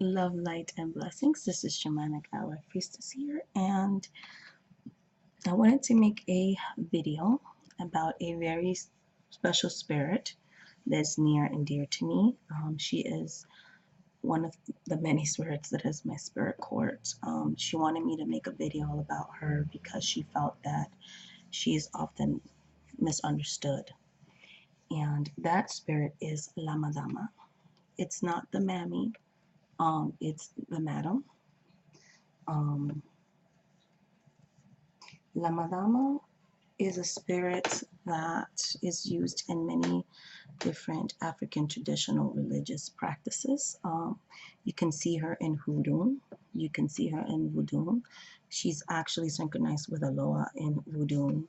Love, light, and blessings. This is Shamanic Ally Priestess here, and I wanted to make a video about a very special spirit that's near and dear to me. She is one of the many spirits that is my spirit court. She wanted me to make a video all about her because she felt that she is often misunderstood. And that spirit is La Madama. It's not the mammy, it's the madam. Um, La Madama is a spirit that is used in many different African traditional religious practices. You can see her in hoodoo. You can see her in voodoo. She's actually synchronized with Aloha in voodoo.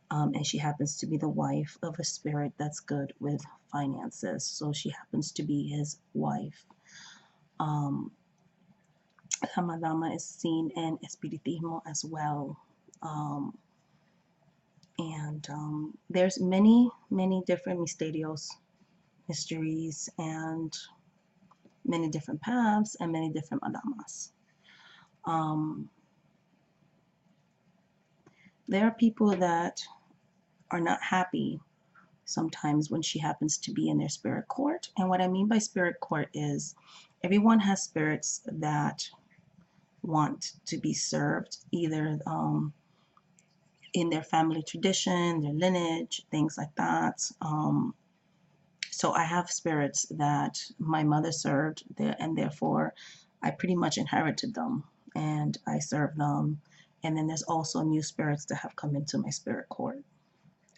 And she happens to be the wife of a spirit that's good with finances. So she happens to be his wife. La Madama is seen in Espiritismo as well. And there's many different misterios, mysteries, and many different paths and many different madamas. There are people that are not happy sometimes when she happens to be in their spirit court. And what I mean by spirit court is everyone has spirits that want to be served, either in their family tradition, their lineage, things like that. So I have spirits that my mother served, and therefore I pretty much inherited them and I serve them. And then there's also new spirits that have come into my spirit court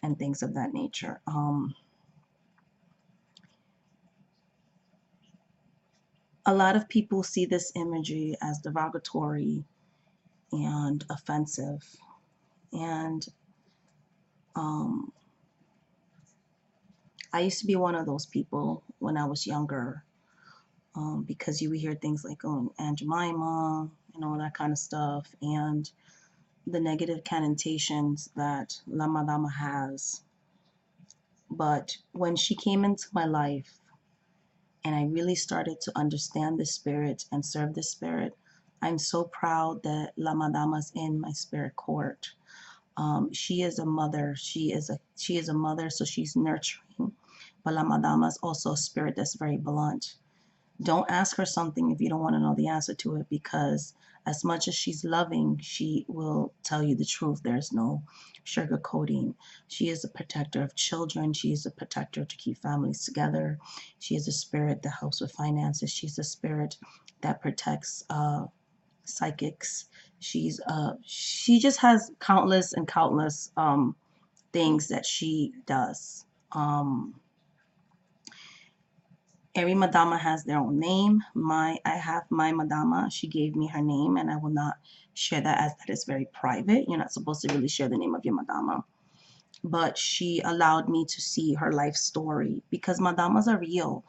and things of that nature. A lot of people see this imagery as derogatory and offensive. And I used to be one of those people when I was younger, because you would hear things like, oh, Aunt Jemima, and all that kind of stuff, and the negative connotations that La Madama has. But when she came into my life and I really started to understand the spirit and serve the spirit, I'm so proud that La Madama's in my spirit court. She is a mother. She is a mother, so she's nurturing. But La Madama is also a spirit that's very blunt. Don't ask her something if you don't want to know the answer to it, because as much as she's loving, she will tell you the truth. There's no sugarcoating. She is a protector of children. She is a protector to keep families together. She is a spirit that helps with finances. She's a spirit that protects psychics. She just has countless and countless things that she does. Every Madama has their own name. I have my Madama. She gave me her name, and I will not share that, as that is very private. You're not supposed to really share the name of your Madama. But she allowed me to see her life story, because Madamas are real.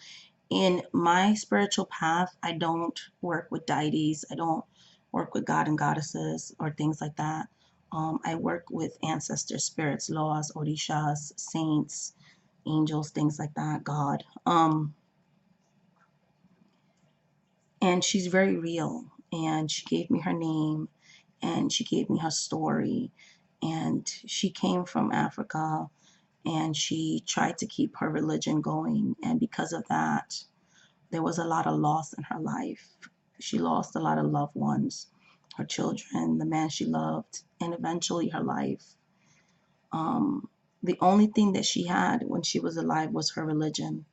In my spiritual path, I don't work with deities. I don't work with God and goddesses or things like that. I work with ancestor spirits, loas, orishas, saints, angels, things like that, God. And she's very real, and she gave me her name, and she gave me her story, and she came from Africa, and she tried to keep her religion going, and because of that there was a lot of loss in her life. She lost a lot of loved ones, her children, the man she loved, and eventually her life. The only thing that she had when she was alive was her religion,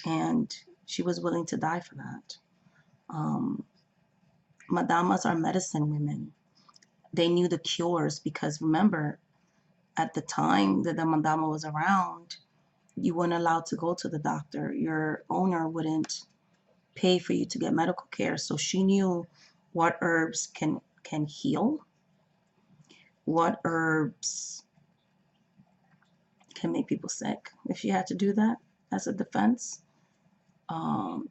and she was willing to die for that. Madamas are medicine women. They knew the cures, because remember, at the time that the Madama was around, you weren't allowed to go to the doctor. Your owner wouldn't pay for you to get medical care. So she knew what herbs can heal, what herbs can make people sick, if she had to do that as a defense.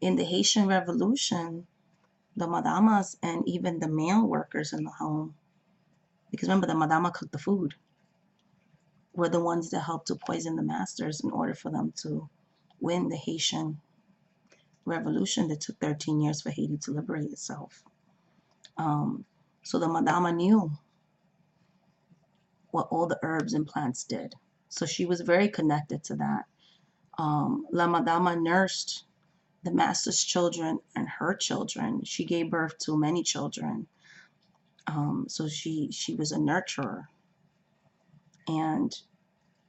In the Haitian Revolution, the Madamas and even the male workers in the home, because remember, the Madama cooked the food, were the ones that helped to poison the masters in order for them to win the Haitian revolution that took 13 years for Haiti to liberate itself. So the Madama knew what all the herbs and plants did. So she was very connected to that. La Madama nursed the master's children and her children. She gave birth to many children. So she was a nurturer, and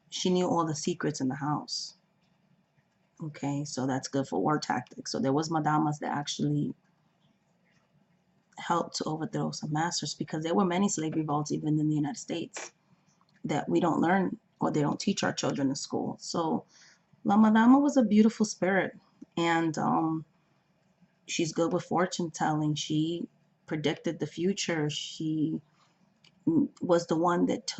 she knew all the secrets in the house. Okay, so that's good for war tactics. So there was Madamas that actually helped to overthrow some masters, because there were many slave revolts even in the United States that we don't learn, or they don't teach our children in school. So La Madama was a beautiful spirit, and she's good with fortune telling. She predicted the future. She was the one that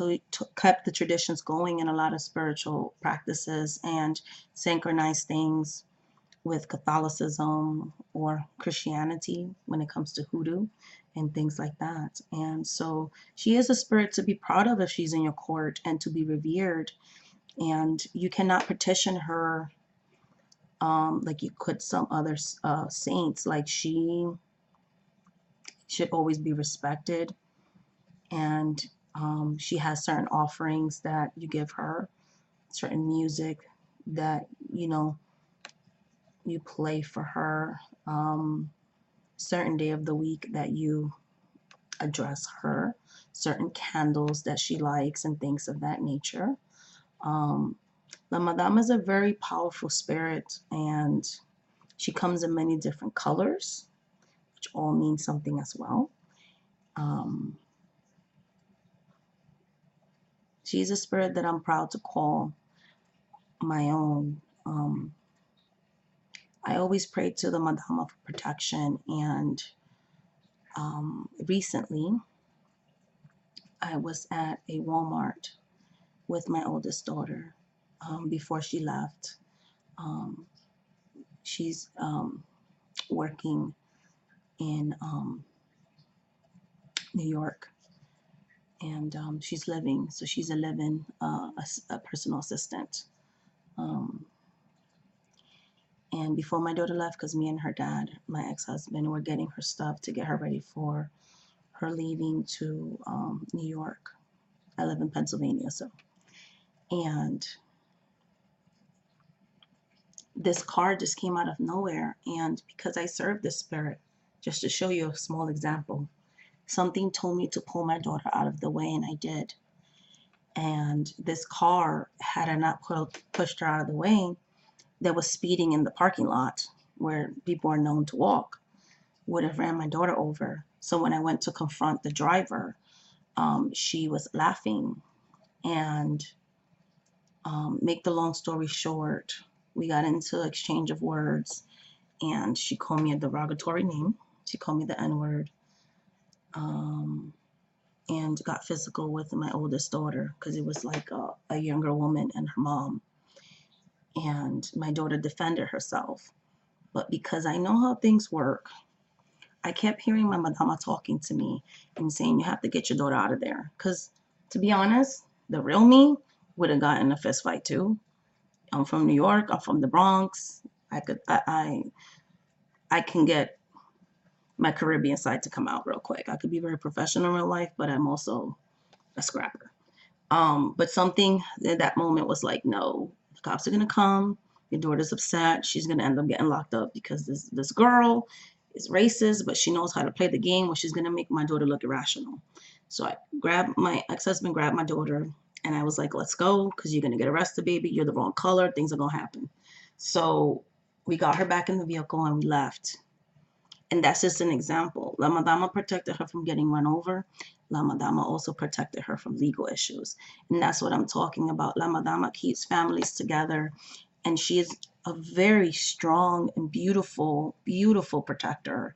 kept the traditions going in a lot of spiritual practices and synchronized things with Catholicism or Christianity when it comes to hoodoo and things like that. And so she is a spirit to be proud of if she's in your court, and to be revered. And you cannot petition her like you could some other saints. Like, she should always be respected, and she has certain offerings that you give her, certain music that you play for her, certain day of the week that you address her, certain candles that she likes, and things of that nature. La Madame is a very powerful spirit, and she comes in many different colors, which all mean something as well. She's a spirit that I'm proud to call my own. I always pray to the Madama for protection, and recently I was at a Walmart with my oldest daughter before she left. She's working in New York, and she's living, so she's a living a personal assistant. And before my daughter left, because me and her dad, my ex-husband, were getting her stuff to get her ready for her leaving to New York. I live in Pennsylvania, so. And this car just came out of nowhere, and because I serve this spirit, just to show you a small example, something told me to pull my daughter out of the way, and I did. And this car, had I not pushed her out of the way, that was speeding in the parking lot where people are known to walk, would have ran my daughter over. So when I went to confront the driver, she was laughing. And make the long story short, we got into exchange of words, and she called me a derogatory name. She called me the N-word, and got physical with my oldest daughter, because it was like a younger woman and her mom. And my daughter defended herself. But because I know how things work, I kept hearing my Madama talking to me and saying, you have to get your daughter out of there. Because, to be honest, the real me would have gotten in a fist fight too. I'm from New York. I'm from the Bronx. I can get my Caribbean side to come out real quick. I could be very professional in real life, but I'm also a scrapper. But something at that moment was like, no, the cops are gonna come. Your daughter's upset. She's gonna end up getting locked up because this girl is racist, but she knows how to play the game where she's gonna make my daughter look irrational. So my ex-husband grabbed my daughter, and I was like, let's go, because you're gonna get arrested, baby. You're the wrong color. Things are gonna happen. So we got her back in the vehicle and we left. And that's just an example. La Madama protected her from getting run over. La Madama also protected her from legal issues. And that's what I'm talking about. La Madama keeps families together. And she is a very strong and beautiful, beautiful protector.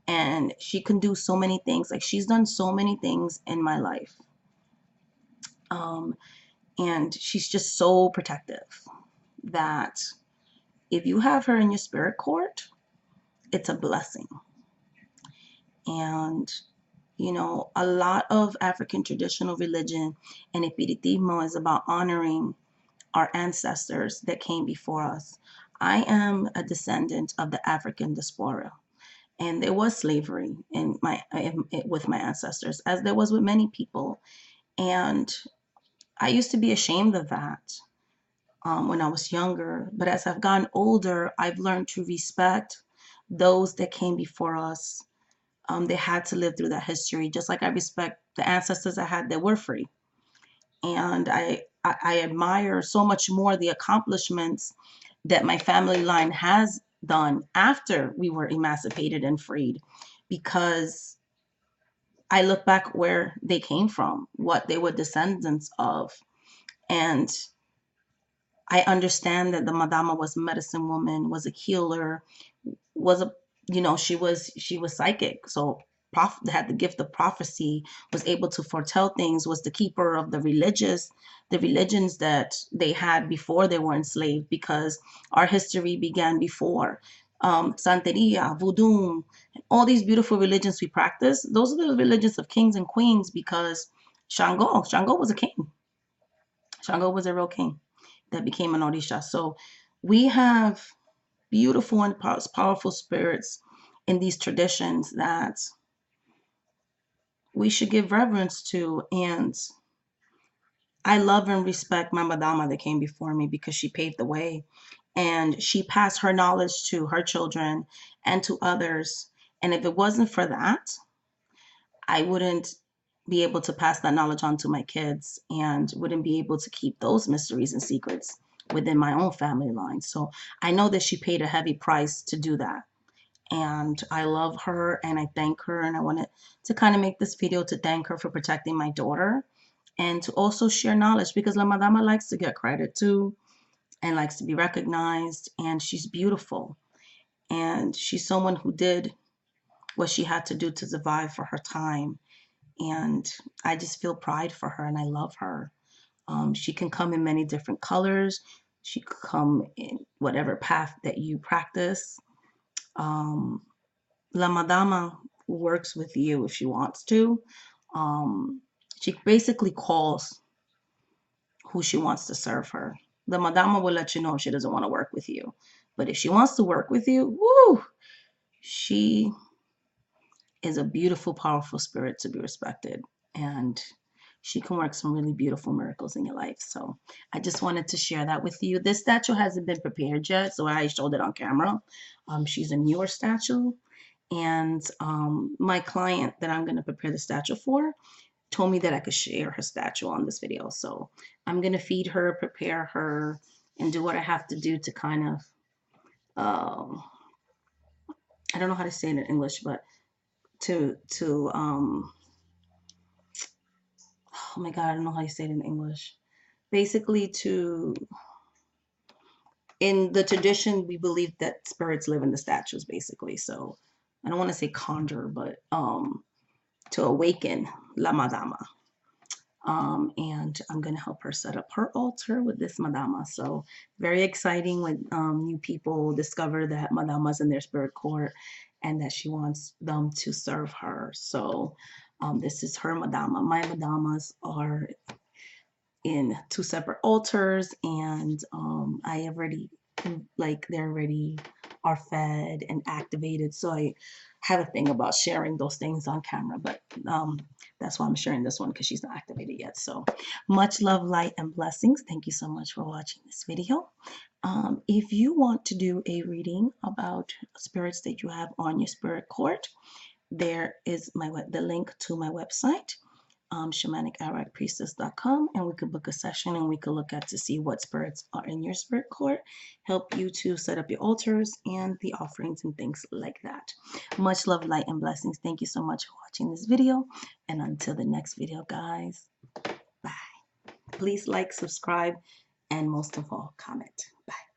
And she can do so many things. Like, she's done so many things in my life. And she's just so protective that if you have her in your spirit court, it's a blessing. And, a lot of African traditional religion and Espiritismo is about honoring our ancestors that came before us. I am a descendant of the African diaspora, and there was slavery with my ancestors, as there was with many people. And I used to be ashamed of that when I was younger. But as I've gotten older, I've learned to respect those that came before us. They had to live through that history, just like I respect the ancestors I had that were free. And I admire so much more the accomplishments that my family line has done after we were emancipated and freed, because I look back where they came from, what they were descendants of, and I understand that the Madama was a medicine woman, was a healer, was a, she was psychic. So had the gift of prophecy, was able to foretell things, was the keeper of the religions that they had before they were enslaved, because our history began before. Santeria, voodoo, all these beautiful religions we practice, those are the religions of kings and queens, because Shango was a king. Shango was a real king that became an Orisha. So we have beautiful and powerful spirits in these traditions that we should give reverence to. And I love and respect my Madama that came before me, because she paved the way and she passed her knowledge to her children and to others. And if it wasn't for that, I wouldn't be able to pass that knowledge on to my kids, and wouldn't be able to keep those mysteries and secrets within my own family line. So I know that she paid a heavy price to do that. And I love her and I thank her. And I wanted to kind of make this video to thank her for protecting my daughter, and to also share knowledge, because La Madama likes to get credit too, and likes to be recognized. And she's beautiful. And she's someone who did what she had to do to survive for her time. And I just feel pride for her and I love her. She can come in many different colors. She could come in whatever path that you practice. Um, La Madama works with you if she wants to. Um, she basically calls who she wants to serve her. The Madama will let you know if she doesn't want to work with you. But if she wants to work with you, woo, she is a beautiful, powerful spirit to be respected. And she can work some really beautiful miracles in your life. So I just wanted to share that with you. This statue hasn't been prepared yet, so I showed it on camera. She's a newer statue. And my client that I'm going to prepare the statue for told me that I could share her statue on this video. So I'm going to feed her, prepare her, and do what I have to do to kind of, I don't know how to say it in English, but to oh my God, I don't know how you say it in English. Basically in the tradition, we believe that spirits live in the statues, basically. So I don't want to say conjure, but to awaken La Madama. And I'm going to help her set up her altar with this Madama. So very exciting when new people discover that Madama's in their spirit court and that she wants them to serve her. So this is her Madama. My Madamas are in two separate altars, and I already, like, they already are fed and activated. So I have a thing about sharing those things on camera, but that's why I'm sharing this one, because she's not activated yet. So much love, light, and blessings. Thank you so much for watching this video. If you want to do a reading about spirits that you have on your spirit court, there is the link to my website, shamanicaragpriestess.com, and we could book a session and we could look at to see what spirits are in your spirit court, help you to set up your altars and the offerings and things like that. Much love, light, and blessings. Thank you so much for watching this video, and until the next video, guys, bye. Please like, subscribe, and most of all, comment. Bye.